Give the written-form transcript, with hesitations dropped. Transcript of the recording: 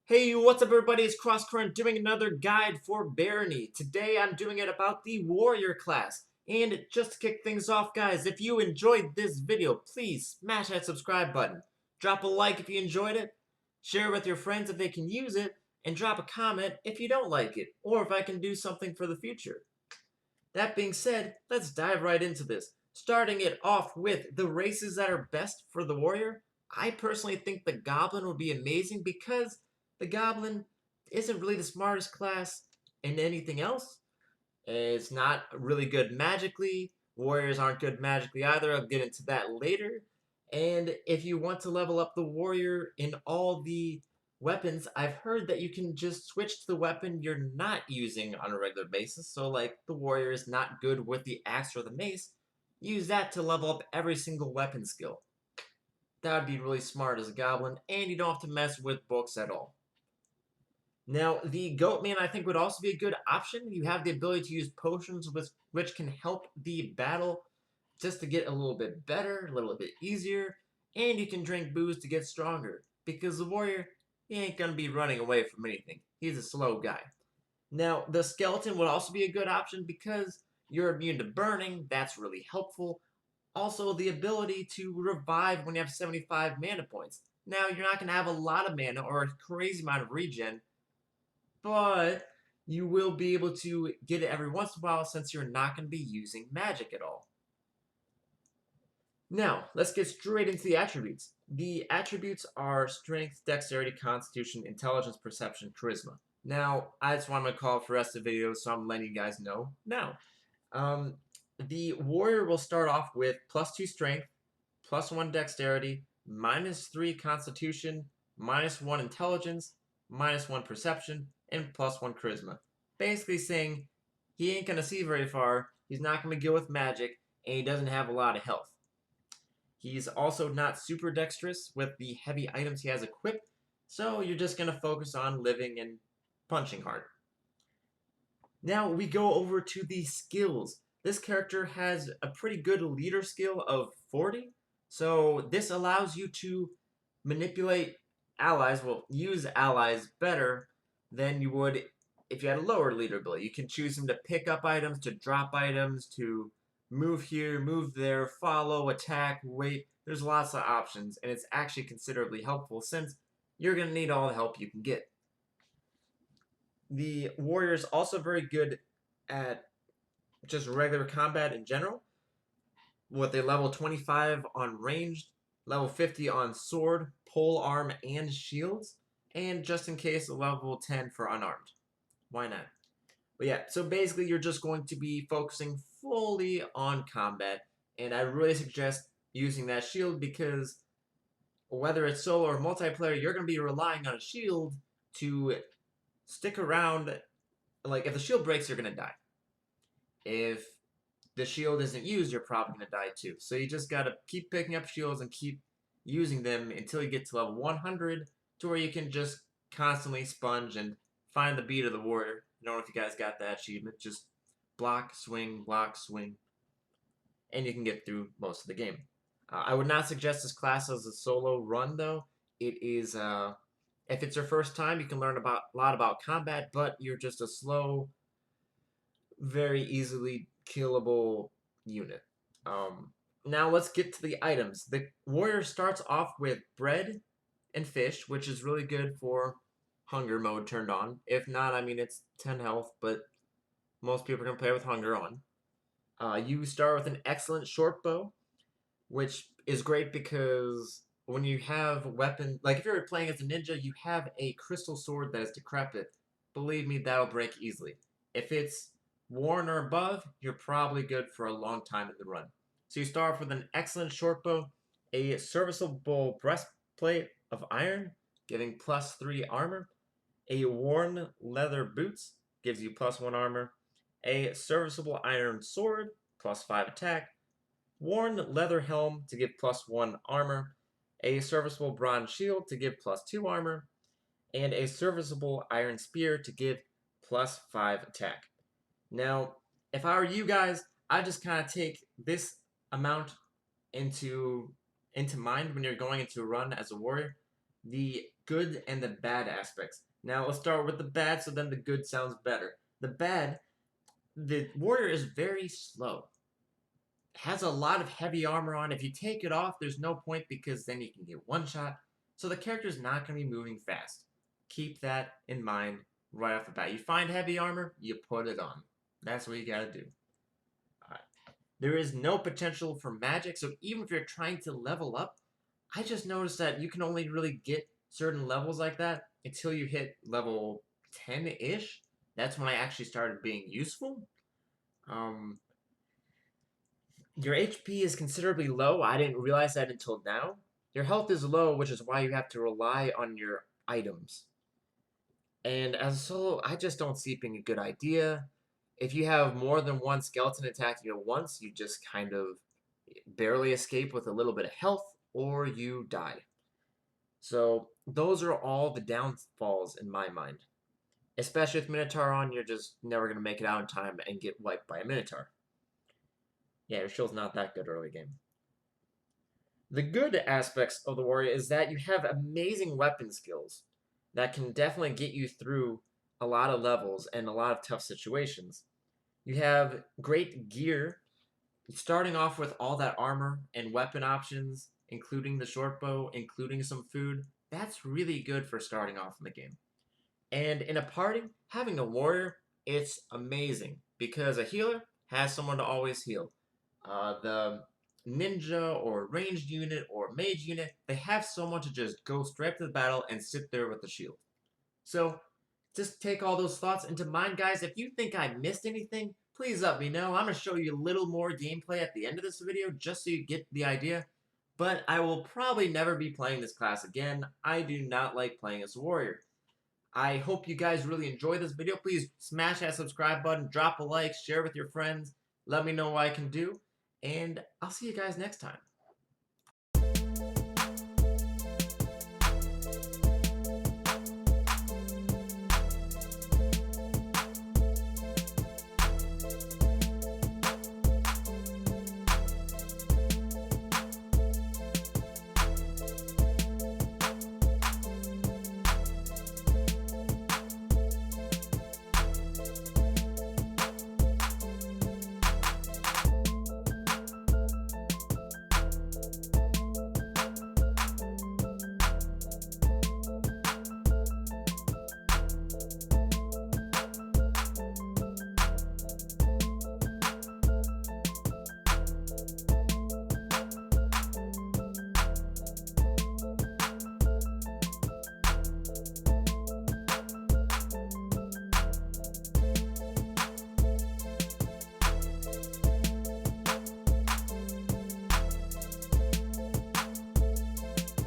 Hey, what's up everybody? It's Crosscurrent doing another guide for Barony. Today I'm doing it about the Warrior class. And just to kick things off, guys, if you enjoyed this video, please smash that subscribe button. Drop a like if you enjoyed it, share it with your friends if they can use it, and drop a comment if you don't like it, or if I can do something for the future. That being said, let's dive right into this. Starting it off with the races that are best for the Warrior, I personally think the Goblin would be amazing because the Goblin isn't really the smartest class in anything else. It's not really good magically. Warriors aren't good magically either. I'll get into that later. And if you want to level up the warrior in all the weapons, I've heard that you can just switch to the weapon you're not using on a regular basis. So, like, the warrior is not good with the axe or the mace. Use that to level up every single weapon skill. That would be really smart as a goblin, and you don't have to mess with books at all. Now, the Goatman I think would also be a good option. You have the ability to use potions which can help the battle just to get a little bit better, a little bit easier, and you can drink booze to get stronger. Because the warrior, he ain't gonna be running away from anything. He's a slow guy. Now, the skeleton would also be a good option because you're immune to burning. That's really helpful. Also, the ability to revive when you have 75 mana points. Now, you're not going to have a lot of mana or a crazy amount of regen, but you will be able to get it every once in a while since you're not going to be using magic at all. Now, let's get straight into the attributes. The attributes are Strength, Dexterity, Constitution, Intelligence, Perception, Charisma. Now, I just want to call for the rest of the video, so I'm letting you guys know now. The Warrior will start off with +2 Strength, +1 Dexterity, -3 Constitution, -1 Intelligence, -1 Perception, and +1 Charisma. Basically saying he ain't going to see very far, he's not going to go with magic, and he doesn't have a lot of health. He's also not super dexterous with the heavy items he has equipped, so you're just going to focus on living and punching hard. Now we go over to the skills. This character has a pretty good leader skill of 40, so this allows you to manipulate allies, well, use allies better than you would if you had a lower leader ability. You can choose them to pick up items, to drop items, to move here, move there, follow, attack, wait. There's lots of options, and it's actually considerably helpful since you're going to need all the help you can get. The warrior is also very good at just regular combat in general, with a level 25 on ranged, level 50 on sword, pole arm, and shields, and just in case, a level 10 for unarmed. Why not? But yeah, so basically you're just going to be focusing fully on combat, and I really suggest using that shield because whether it's solo or multiplayer, you're going to be relying on a shield to stick around. Like, if the shield breaks, you're going to die. If the shield isn't used, you're probably going to die too. So you just got to keep picking up shields and keep using them until you get to level 100 to where you can just constantly sponge and find the beat of the warrior. I don't know if you guys got that achievement. Just block, swing, and you can get through most of the game. I would not suggest this class as a solo run, though. It is, if it's your first time, you can learn a lot about combat, but you're just a slow, very easily killable unit. Now let's get to the items. The warrior starts off with bread and fish, which is really good for hunger mode turned on. If not, I mean, it's 10 health, but most people are going to play with hunger on. You start with an excellent short bow, which is great because when you have weapon, like if you're playing as a ninja, you have a crystal sword that is decrepit. Believe me, that'll break easily. If it's worn or above, you're probably good for a long time in the run. So you start off with an excellent short bow, a serviceable breastplate of iron, giving +3 armor, a worn leather boots, gives you +1 armor, a serviceable iron sword, +5 attack, worn leather helm to give +1 armor, a serviceable bronze shield to give +2 armor, and a serviceable iron spear to give +5 attack. Now, if I were you guys, I just kind of take this amount into mind when you're going into a run as a warrior, the good and the bad aspects. Now let's start with the bad, so then the good sounds better. The bad, the warrior is very slow. Has a lot of heavy armor on. If you take it off, there's no point because then you can get one shot. So the character's not going to be moving fast. Keep that in mind right off the bat. You find heavy armor, you put it on. That's what you got to do. Alright. There is no potential for magic, so even if you're trying to level up, I just noticed that you can only really get certain levels like that until you hit level 10-ish. That's when I actually started being useful. Your HP is considerably low. I didn't realize that until now. Your health is low, which is why you have to rely on your items. And as a solo, I just don't see it being a good idea. If you have more than one skeleton attacking you at once, you just kind of barely escape with a little bit of health, or you die. So those are all the downfalls in my mind. Especially with Minotaur on, you're just never going to make it out in time and get wiped by a Minotaur. Yeah, your shield's not that good early game. The good aspects of the warrior is that you have amazing weapon skills that can definitely get you through a lot of levels and a lot of tough situations. You have great gear, starting off with all that armor and weapon options, including the short bow, including some food. That's really good for starting off in the game. And in a party, having a warrior, it's amazing because a healer has someone to always heal. The ninja or ranged unit or mage unit, they have someone to just go straight to the battle and sit there with the shield. So just take all those thoughts into mind, guys. If you think I missed anything, please let me know. I'm going to show you a little more gameplay at the end of this video just so you get the idea. But I will probably never be playing this class again. I do not like playing as a warrior. I hope you guys really enjoyed this video. Please smash that subscribe button, drop a like, share with your friends. Let me know what I can do. And I'll see you guys next time.